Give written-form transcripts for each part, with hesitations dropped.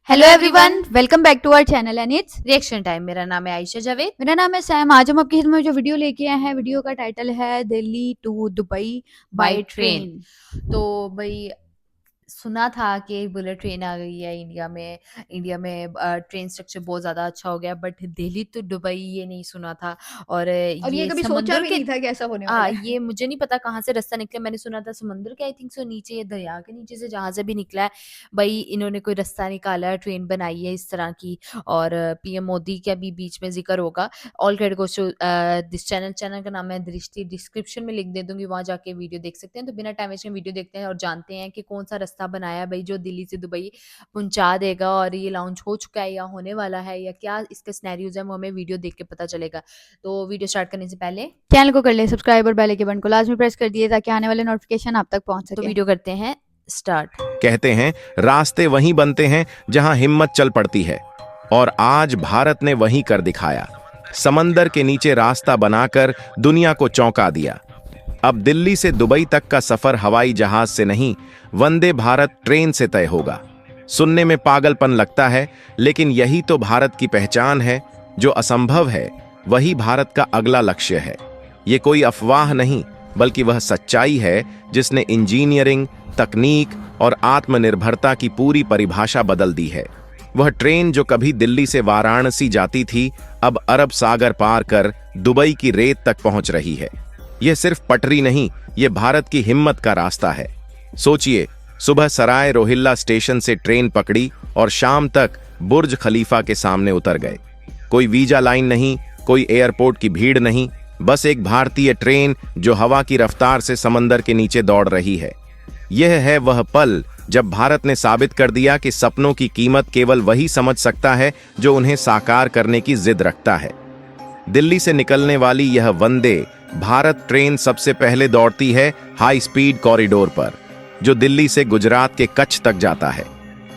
Hello everyone, welcome back to our channel and it's reaction time. मेरा नाम है आयशा जावेद। मेरा नाम है सैम। आज हम आपकी खिदमत में जो वीडियो लेके आए हैं, वीडियो का टाइटल है Delhi to Dubai by train. तो भाई सुना था कि बुलेट ट्रेन आ गई है इंडिया में ट्रेन स्ट्रक्चर बहुत ज़्यादा अच्छा हो गया, बट दिल्ली टू दुबई ये नहीं सुना था। और और ये ये कभी सोचा समंदर भी के नहीं था कि ऐसा होने वाला है। ये मुझे नहीं पता कहाँ से रास्ता निकला। मैंने सुना था समंदर के आई थिंक सो नीचे या दरिया के नीचे से जहाँ से भी निकला है। भाई इन्होंने कोई रास्ता निकाला है, ट्रेन बनाई है इस तरह की। और पीएम मोदी का भी बीच में जिक्र होगा। All credit goes to this channel का नाम है दृष्टि। डिस्क्रिप्शन में लिख दे दूंगी, वहां जाके वीडियो देख सकते हैं। तो बिना टाइम वेस्ट वीडियो देखते हैं और जानते हैं कि कौन सा रास्ता बनाया है भाई जो दिल्ली से दुबई पहुंचा देगा। और ये लॉन्च हो चुका है या होने वाला है या क्या इसका सिनेरियोज है, वो हमें वीडियो देख के पता चलेगा। तो वीडियो स्टार्ट करने से पहले चैनल को कर ले सब्सक्राइब और बेल के बटन को लाजमी प्रेस कर दिए ताकि आने वाले नोटिफिकेशन आप तक पहुंच तो सके। वीडियो करते हैं स्टार्ट। कहते हैं रास्ते वहीं बनते हैं जहां हिम्मत चल पड़ती है, और आज भारत ने वहीं कर दिखाया। समंदर के नीचे रास्ता बनाकर दुनिया को चौंका दिया। अब दिल्ली से दुबई तक का सफर हवाई जहाज से नहीं, वंदे भारत ट्रेन से तय होगा। सुनने में पागलपन लगता है, लेकिन यही तो भारत की पहचान है। जो असंभव है वही भारत का अगला लक्ष्य है। ये कोई अफवाह नहीं, बल्कि वह सच्चाई है जिसने इंजीनियरिंग, तकनीक और आत्मनिर्भरता की पूरी परिभाषा बदल दी है। वह ट्रेन जो कभी दिल्ली से वाराणसी जाती थी, अब अरब सागर पार कर दुबई की रेत तक पहुंच रही है। यह सिर्फ पटरी नहीं, यह भारत की हिम्मत का रास्ता है। सोचिए, सुबह सराय रोहिल्ला स्टेशन से ट्रेन पकड़ी और शाम तक बुर्ज खलीफा के सामने उतर गए। कोई वीजा लाइन नहीं, कोई एयरपोर्ट की भीड़ नहीं, बस एक भारतीय ट्रेन जो हवा की रफ्तार से समंदर के नीचे दौड़ रही है। यह है वह पल जब भारत ने साबित कर दिया कि सपनों की कीमत केवल वही समझ सकता है जो उन्हें साकार करने की जिद रखता है। दिल्ली से निकलने वाली यह वंदे भारत ट्रेन सबसे पहले दौड़ती है हाई स्पीड कॉरिडोर पर, जो दिल्ली से गुजरात के कच्छ तक जाता है।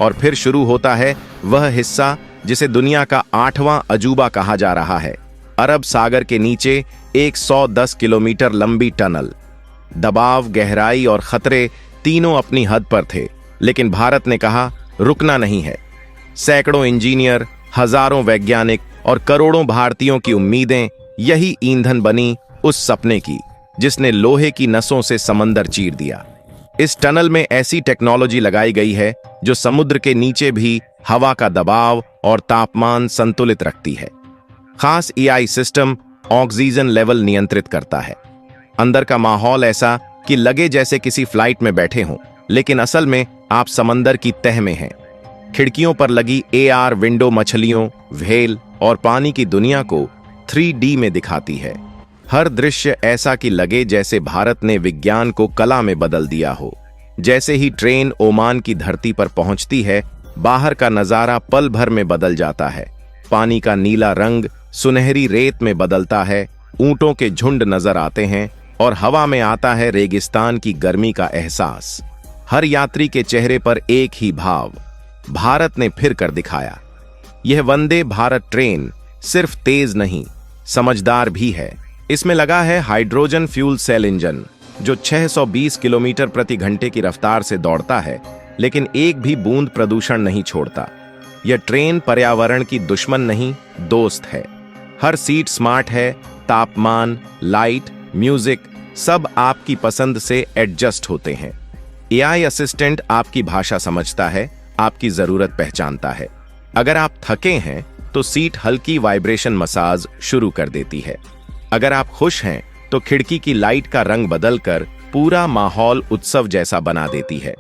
और फिर शुरू होता है वह हिस्सा जिसे दुनिया का 8वां अजूबा कहा जा रहा है। अरब सागर के नीचे 110 किलोमीटर लंबी टनल। दबाव, गहराई और खतरे तीनों अपनी हद पर थे, लेकिन भारत ने कहा रुकना नहीं है। सैकड़ों इंजीनियर, हजारों वैज्ञानिक और करोड़ों भारतीयों की उम्मीदें, यही ईंधन बनी उस सपने की जिसने लोहे की नसों से समंदर चीर दिया। इस टनल में ऐसी टेक्नोलॉजी लगाई गई है जो समुद्र के नीचे भी हवा का दबाव और तापमान संतुलित रखती है। खास एआई सिस्टम ऑक्सीजन लेवल नियंत्रित करता है। अंदर का माहौल ऐसा कि लगे जैसे किसी फ्लाइट में बैठे हों, लेकिन असल में आप समंदर की तह में हैं। खिड़कियों पर लगी एआर विंडो मछलियों, व्हेल और पानी की दुनिया को 3D में दिखाती है। हर दृश्य ऐसा कि लगे जैसे भारत ने विज्ञान को कला में बदल दिया हो। जैसे ही ट्रेन ओमान की धरती पर पहुंचती है, बाहर का नजारा पल भर में बदल जाता है। पानी का नीला रंग सुनहरी रेत में बदलता है, ऊंटों के झुंड नजर आते हैं और हवा में आता है रेगिस्तान की गर्मी का एहसास। हर यात्री के चेहरे पर एक ही भाव, भारत ने फिर कर दिखाया। यह वंदे भारत ट्रेन सिर्फ तेज नहीं, समझदार भी है। इसमें लगा है हाइड्रोजन फ्यूल सेल इंजन जो 620 किलोमीटर प्रति घंटे की रफ्तार से दौड़ता है, लेकिन एक भी बूंद प्रदूषण नहीं छोड़ता। यह ट्रेन पर्यावरण की दुश्मन नहीं, दोस्त है। हर सीट स्मार्ट है, तापमान, लाइट, म्यूजिक सब आपकी पसंद से एडजस्ट होते हैं। एआई असिस्टेंट आपकी भाषा समझता है, आपकी जरूरत पहचानता है। अगर आप थके हैं तो सीट हल्की वाइब्रेशन मसाज शुरू कर देती है। अगर आप खुश हैं तो खिड़की की लाइट का रंग बदलकर पूरा माहौल उत्सव जैसा बना देती है।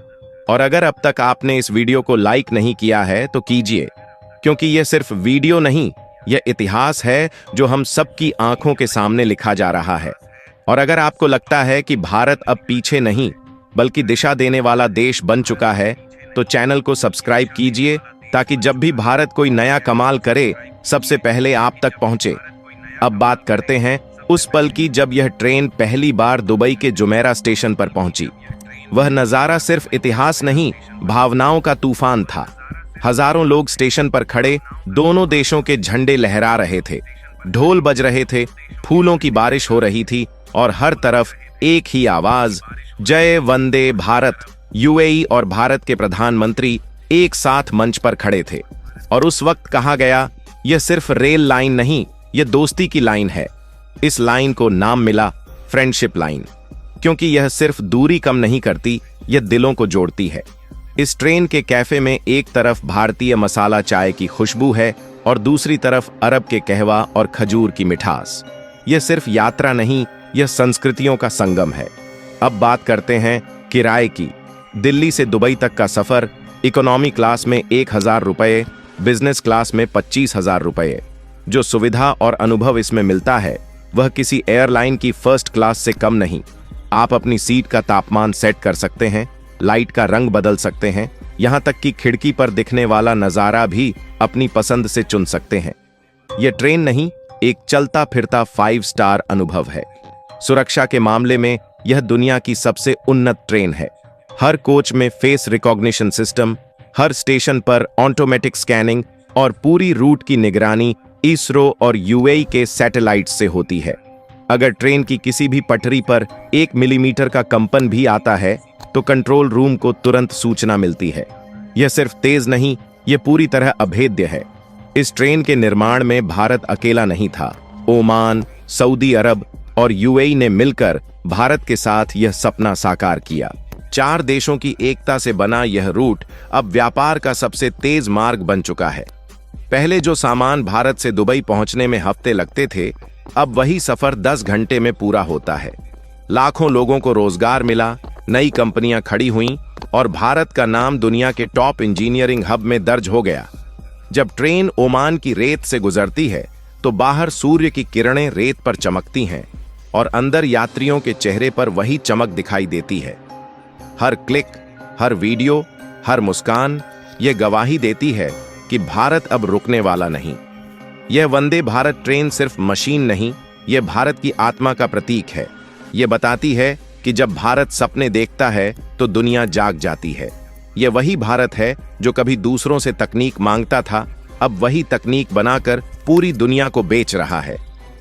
और अगर अब तक आपने इस वीडियो को लाइक नहीं किया है तो कीजिए, क्योंकि यह सिर्फ वीडियो नहीं, यह इतिहास है जो हम सबकी आंखों के सामने लिखा जा रहा है। और अगर आपको लगता है कि भारत अब पीछे नहीं बल्कि दिशा देने वाला देश बन चुका है, तो चैनल को सब्सक्राइब कीजिए ताकि जब भी भारत कोई नया कमाल करे, सबसे पहले आप तक पहुंचे। अब बात करते हैं उस पल की जब यह ट्रेन पहली बार दुबई के जुमेरा स्टेशन पर पहुंची। वह नजारा सिर्फ इतिहास नहीं, भावनाओं का तूफान था। हजारों लोग स्टेशन पर खड़े, दोनों देशों के झंडे लहरा रहे थे, ढोल बज रहे थे, फूलों की बारिश हो रही थी और हर तरफ एक ही आवाज, जय वंदे भारत। यूएई और भारत के प्रधानमंत्री एक साथ मंच पर खड़े थे और उस वक्त कहा गया, यह सिर्फ रेल लाइन नहीं, यह दोस्ती की लाइन है। इस लाइन को नाम मिला फ्रेंडशिप लाइन, क्योंकि यह सिर्फ दूरी कम नहीं करती, यह दिलों को जोड़ती है। इस ट्रेन के कैफे में एक तरफ भारतीय मसाला चाय की खुशबू है और दूसरी तरफ अरब के कहवा और खजूर की मिठास। यह सिर्फ यात्रा नहीं, यह संस्कृतियों का संगम है। अब बात करते हैं किराए की। दिल्ली से दुबई तक का सफर इकोनॉमी क्लास में 1,000 रुपये, बिजनेस क्लास में 25,000 रुपये। जो सुविधा और अनुभव इसमें मिलता है वह किसी एयरलाइन की फर्स्ट क्लास से कम नहीं। आप अपनी सीट का तापमान सेट कर सकते हैं, लाइट का रंग बदल सकते हैं, यहाँ तक कि खिड़की पर दिखने वाला नजारा भी अपनी पसंद से चुन सकते हैं। यह ट्रेन नहीं, एक चलता फिरता 5 स्टार अनुभव है। सुरक्षा के मामले में यह दुनिया की सबसे उन्नत ट्रेन है। हर कोच में फेस रिकॉग्निशन सिस्टम, हर स्टेशन पर ऑटोमेटिक स्कैनिंग और पूरी रूट की निगरानी इसरो और यूएई के सैटेलाइट से होती है। अगर ट्रेन की किसी भी पटरी पर 1 मिलीमीटर का कंपन भी आता है तो कंट्रोल रूम को तुरंत सूचना मिलती है। यह सिर्फ तेज नहीं, यह पूरी तरह अभेद्य है। इस ट्रेन के निर्माण में भारत अकेला नहीं था। ओमान, सऊदी अरब और यूएई ने मिलकर भारत के साथ यह सपना साकार किया। 4 देशों की एकता से बना यह रूट अब व्यापार का सबसे तेज मार्ग बन चुका है। पहले जो सामान भारत से दुबई पहुंचने में हफ्ते लगते थे, अब वही सफर 10 घंटे में पूरा होता है। लाखों लोगों को रोजगार मिला, नई कंपनियां खड़ी हुईं और भारत का नाम दुनिया के टॉप इंजीनियरिंग हब में दर्ज हो गया। जब ट्रेन ओमान की रेत से गुजरती है तो बाहर सूर्य की किरणें रेत पर चमकती हैं और अंदर यात्रियों के चेहरे पर वही चमक दिखाई देती है। हर क्लिक, हर वीडियो, हर मुस्कान ये गवाही देती है कि भारत अब रुकने वाला नहीं। यह वंदे भारत ट्रेन सिर्फ मशीन नहीं, यह भारत की आत्मा का प्रतीक है। यह बताती है कि जब भारत सपने देखता है तो दुनिया जाग जाती है। यह वही भारत है जो कभी दूसरों से तकनीक मांगता था, अब वही तकनीक बनाकर पूरी दुनिया को बेच रहा है।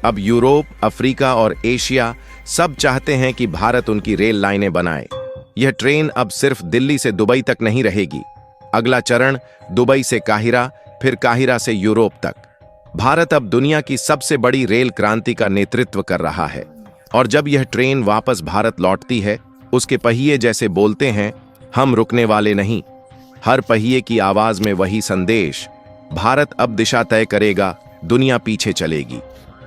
अब यूरोप, अफ्रीका और एशिया सब चाहते हैं कि भारत उनकी रेल लाइनें बनाए। यह ट्रेन अब सिर्फ दिल्ली से दुबई तक नहीं रहेगी। अगला चरण दुबई से काहिरा, फिर काहिरा से यूरोप तक। भारत अब दुनिया की सबसे बड़ी रेल क्रांति का नेतृत्व कर रहा है। और जब यह ट्रेन वापस भारत लौटती है, उसके पहिए जैसे बोलते हैं, हम रुकने वाले नहीं। हर पहिए की आवाज में वही संदेश, भारत अब दिशा तय करेगा, दुनिया पीछे चलेगी।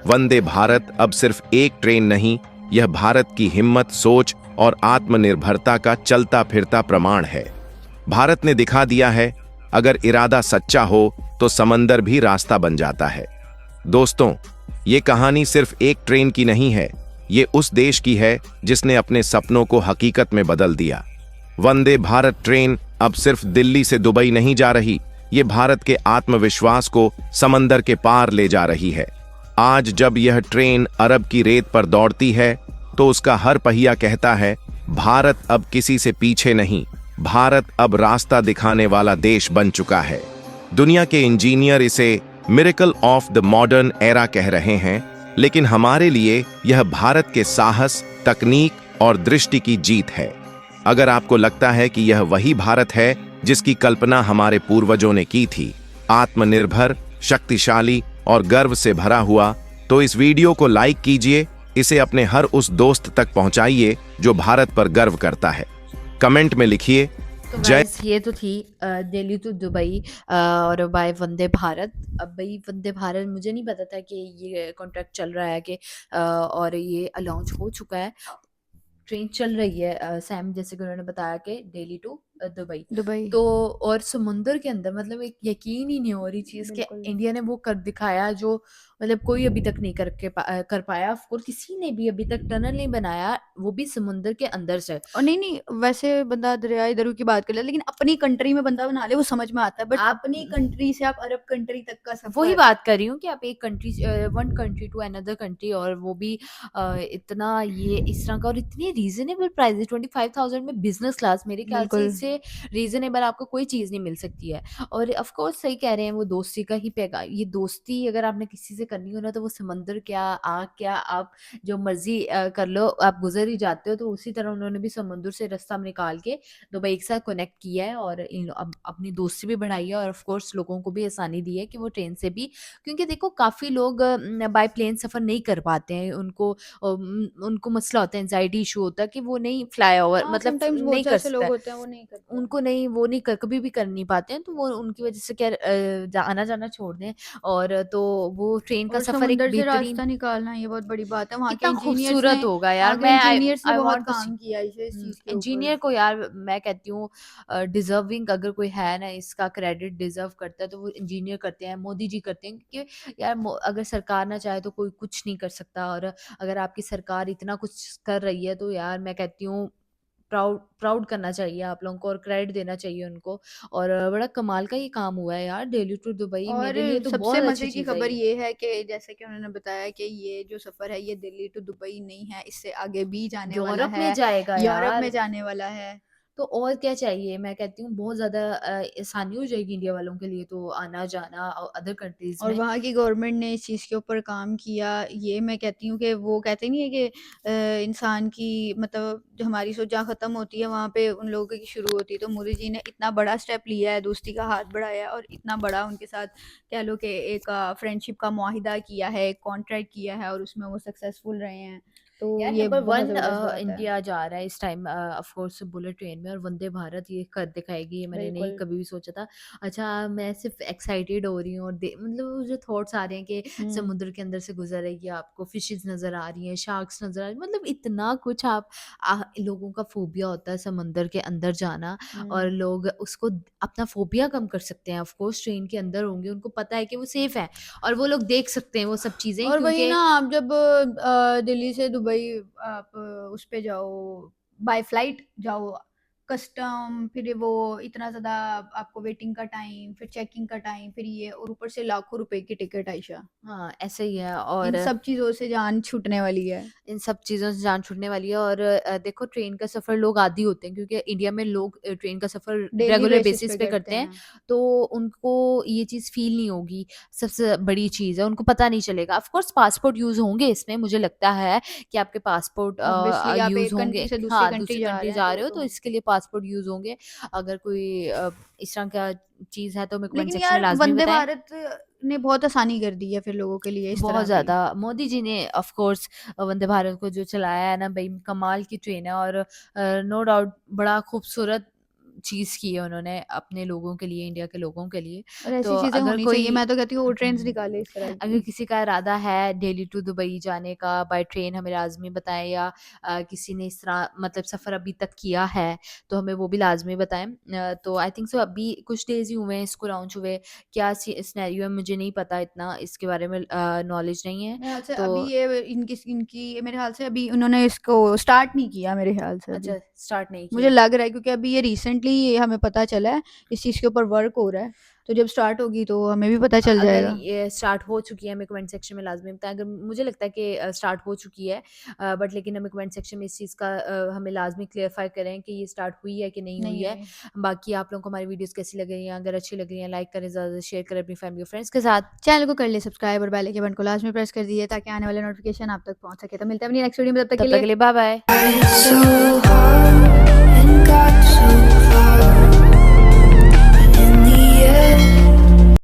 वंदे भारत अब सिर्फ एक ट्रेन नहीं, यह भारत की हिम्मत, सोच और आत्मनिर्भरता का चलता फिरता प्रमाण है। भारत ने दिखा दिया है, अगर इरादा सच्चा हो तो समंदर भी रास्ता बन जाता है। दोस्तों, ये कहानी सिर्फ एक ट्रेन की नहीं है, ये उस देश की है जिसने अपने सपनों को हकीकत में बदल दिया। वंदे भारत ट्रेन अब सिर्फ दिल्ली से दुबई नहीं जा रही, ये भारत के आत्मविश्वास को समंदर के पार ले जा रही है। आज जब यह ट्रेन अरब की रेत पर दौड़ती है तो उसका हर पहिया कहता है, भारत अब किसी से पीछे नहीं, भारत अब रास्ता दिखाने वाला देश बन चुका है। दुनिया के इंजीनियर इसे miracle of the modern era कह रहे हैं, लेकिन हमारे लिए यह भारत के साहस, तकनीक और दृष्टि की जीत है। अगर आपको लगता है कि यह वही भारत है जिसकी कल्पना हमारे पूर्वजों ने की थी, आत्मनिर्भर, शक्तिशाली और गर्व से भरा हुआ, तो इस वीडियो को लाइक कीजिए, इसे अपने हर उस दोस्त तक पहुंचाइए जो भारत पर गर्व करता है। कमेंट में लिखिए तो जय। guys, ये तो थी दिल्ली टू दुबई और बाय वंदे भारत। अब भाई वंदे भारत, मुझे नहीं पता था कि ये कॉन्ट्रैक्ट चल रहा है कि और ये लॉन्च हो चुका है, ट्रेन चल रही है। सैम जैसे कि उन्होंने बताया कि दिल्ली टू दुबई। दुबई तो और समुंदर के अंदर, मतलब एक यकीन ही नहीं हो रही चीज कि बिल्कुल। इंडिया ने वो कर दिखाया जो मतलब कोई अभी तक नहीं कर पाया। और किसी ने भी अभी तक टनल नहीं बनाया, वो भी समुंदर के अंदर से। और नहीं वैसे बंदा दरिया इधर की बात कर ले, लेकिन अपनी कंट्री में बंदा बना ले वो समझ में आता है, बट अपनी कंट्री से आप अरब कंट्री तक का सफर, वही बात कर रही हूँ कि आप एक country, one country to another country, और वो भी इतना ये इस तरह का, और इतनी रीजनेबल प्राइस है। 25,000 में बिजनेस क्लास, मेरे ख्याल से बिल्कुल। इससे उससे रीज़नेबल आपको कोई चीज़ नहीं मिल सकती है। और ऑफ़ कोर्स सही कह रहे हैं वो दोस्ती का ही पैगाम, ये दोस्ती अगर आपने किसी से करनी हो ना, तो वो समंदर क्या, आग क्या, आप जो मर्ज़ी कर लो, आप गुज़र ही जाते हो। तो उसी तरह उन्होंने भी समुद्र से रास्ता निकाल के दुबई के साथ कनेक्ट किया है और अब अपनी दोस्ती भी बढ़ाई है और ऑफ़ कोर्स लोगों को भी आसानी दी है कि वो ट्रेन से भी, क्योंकि देखो काफ़ी लोग बाय प्लेन सफ़र नहीं कर पाते हैं। उनको मसला होता है, एंग्ज़ायटी इश्यू होता है कि वो नहीं फ्लाई ओवर हाँ, मतलब समटाइम्स नहीं बहुत से कर ऐसे लोग सकता है। होते हैं वो नहीं करते। उनको नहीं, वो नहीं कर कभी भी कर नहीं पाते हैं, तो वो उनकी वज़ह से क्या आना-जाना छोड़ दें। और तो वो ट्रेन का और सफ़र एक समुंदर से बेहतरीन, रास्ता निकालना ये बहुत बड़ी बात है। वहाँ के कितना इंजीनियर्स खूबसूरत ने होगा यार। वहाँ के इंजीनियर्स ने आई बहुत वांट टू सी। काम किया है इस चीज़ के ऊपर। इंजीनियर को यार मैं कहती हूँ डिज़र्विंग अगर कोई है ना, इसका क्रेडिट डिज़र्व करता है तो वो इंजीनियर करते हैं, मोदी जी करते हैं, क्योंकि यार अगर सरकार ना चाहे तो कोई कुछ नहीं कर सकता। और अगर आपकी सरकार इतना कुछ कर रही है तो यार मैं कहती हूँ प्राउड प्राउड करना चाहिए आप लोगों को और क्रेडिट देना चाहिए उनको। और बड़ा कमाल का ये काम हुआ है यार, दिल्ली टू दुबई और मेरे लिए तो सबसे बहुत अच्छी मज़े की चीज़ है खबर ये। ये है कि जैसे कि उन्होंने बताया कि ये जो सफ़र है ये दिल्ली टू दुबई नहीं है, इससे आगे भी जाने वाला यूरोप में है, जाएगा यूरोप में यार। जाने वाला है। तो और क्या चाहिए? मैं कहती हूँ बहुत ज़्यादा आसानी हो जाएगी इंडिया वालों के लिए तो आना-जाना अदर कंट्रीज़ और में। वहाँ की गवर्नमेंट ने इस चीज़ के ऊपर काम किया। ये मैं कहती हूँ कि वो कहते नहीं है कि इंसान की मतलब जो हमारी सोच जहाँ ख़त्म होती है वहाँ पे उन लोगों की शुरू होती है। तो मोदी जी ने इतना बड़ा स्टेप लिया है, दोस्ती का हाथ बढ़ाया है और इतना बड़ा उनके साथ कह लो कि एक फ्रेंडशिप का मुआहिदा किया है, एक कॉन्ट्रैक्ट किया है और उसमें वो सक्सेसफुल रहे हैं। तो यार ये नंबर बहुत 1 ज़बरदस्त बात है। इंडिया जा रहा है इस time of course bullet train में, और वंदे भारत ये कर दिखाएगी, ये मैंने नहीं बिल्कुल। कभी भी सोचा था। अच्छा मैं सिर्फ एक्साइटेड हो रही हूँ और मतलब जो थॉट्स आ रहे हैं कि हुँ। समुद्र के अंदर से गुजर रही है, आपको फिशेस नज़र आ रही हैं, शार्क्स नज़र आ रही हैं, मतलब इतना कुछ आप लोगों का फोबिया होता है समंदर के अंदर जाना, और हुँ। लोग उसको अपना फोबिया कम कर सकते हैं। ऑफ कोर्स ट्रेन के अंदर होंगे, उनको पता है कि वो सेफ है और वो लोग देख सकते हैं वो सब चीज़ें, और वही क्योंकि ना आप जब दिल्ली से दुबई आप उस पे जाओ बाय फ्लाइट जाओ कस्टम फिर वो इतना ज़्यादा आपको वेटिंग का टाइम फिर चेकिंग का टाइम फिर ये और ऊपर से लाखों रुपए की टिकट आयशा हाँ ऐसे ही है। इन और सब चीज़ों से जान छूटने वाली है। इन सब चीज़ों से जान छूटने वाली है। और देखो ट्रेन का सफ़र लोग आदी होते हैं, क्योंकि इंडिया में लोग ट्रेन का सफ़र डेली रेगुलर बेसिस बेसिस पे पे करते करते हैं, हैं। तो उनको ये चीज़ फ़ील नहीं होगी। सबसे बड़ी चीज़ है, उनको पता नहीं चलेगा। ऑफ़ कोर्स पासपोर्ट यूज़ होंगे इसमें, मुझे लगता है कि आपके पासपोर्ट ऑब्वियसली आप यूज़ एक कंट्री होंगे। से दूसरी हाँ, कंट्री दूसरी जा कंट्री रहे हैं जा रहे हो तो तो इसके लिए पासपोर्ट यूज़ होंगे। अगर कोई इस तरह का चीज़ है तो हमें कमेंट लेकिन सेक्शन में यार लाज़मी वंदे बताएँ। भारत ने बहुत आसानी कर दी है फिर लोगों के लिए इस बहुत तरह की। ज़्यादा मोदी जी ने ऑफ कोर्स वंदे भारत को जो चलाया है ना भाई, कमाल की ट्रेन है। और नो डाउट बड़ा खूबसूरत चीज़ की है उन्होंने अपने लोगों के लिए, इंडिया के लोगों के लिए। और तो ऐसी चीज़ें अगर होनी कोई चाहिए मैं तो कहती हूँ और ट्रेन्स हुँ, निकाले इस तरह अगर की। किसी का इरादा है दिल्ली टू दुबई जाने का बाय ट्रेन, हमें लाज़मी बताएँ। या किसी ने इस तरह मतलब सफ़र अभी तक किया है तो हमें वो भी लाज़मी बताएँ। तो आई थिंक सो अभी कुछ डेज़ ही हुए हैं इसको लॉन्च हुए। क्या सिनेरियो है मुझे नहीं पता, इतना इसके बारे में नॉलेज नहीं है। मेरे ख्याल से तो अभी ये इनकी इनकी मेरे ख्याल से अभी उन्होंने इसको स्टार्ट नहीं किया मेरे ख्याल से अभी। अच्छा स्टार्ट नहीं मुझे किया। लग रहा है क्योंकि अभी ये रिसेंटली हमें पता चला है, इस चीज़ के ऊपर वर्क हो रहा है, तो जब स्टार्ट होगी तो हमें भी पता चल अगर जाएगा। ये स्टार्ट हो चुकी है हमें कमेंट सेक्शन में लाज़मी बताएँ। अगर मुझे लगता है कि स्टार्ट हो चुकी है, बट लेकिन हमें कमेंट सेक्शन में इस चीज़ का हमें लाज़मी क्लेरिफ़ाई करें कि ये स्टार्ट हुई है कि नहीं हुई नहीं है। हुई। बाकी आप लोगों को हमारी वीडियोज़ कैसी लग रही हैं? अगर अच्छी लग रही हैं लाइक करें, ज़्यादा से शेयर करें अपनी फैमिली और फ्रेंड्स के साथ। चैनल को कर लिए सब्सक्राइब और बेल आइकन बटन को लाजमी प्रेस कर दीजिए ताकि आने वाले नोटिफिकेशन आप तक पहुँच सके। तो मिलते हैं अपनी नेक्स्ट वीडियो में, तब तक तब के तक लिए के लिए bye bye. So hard and got so far, but in the end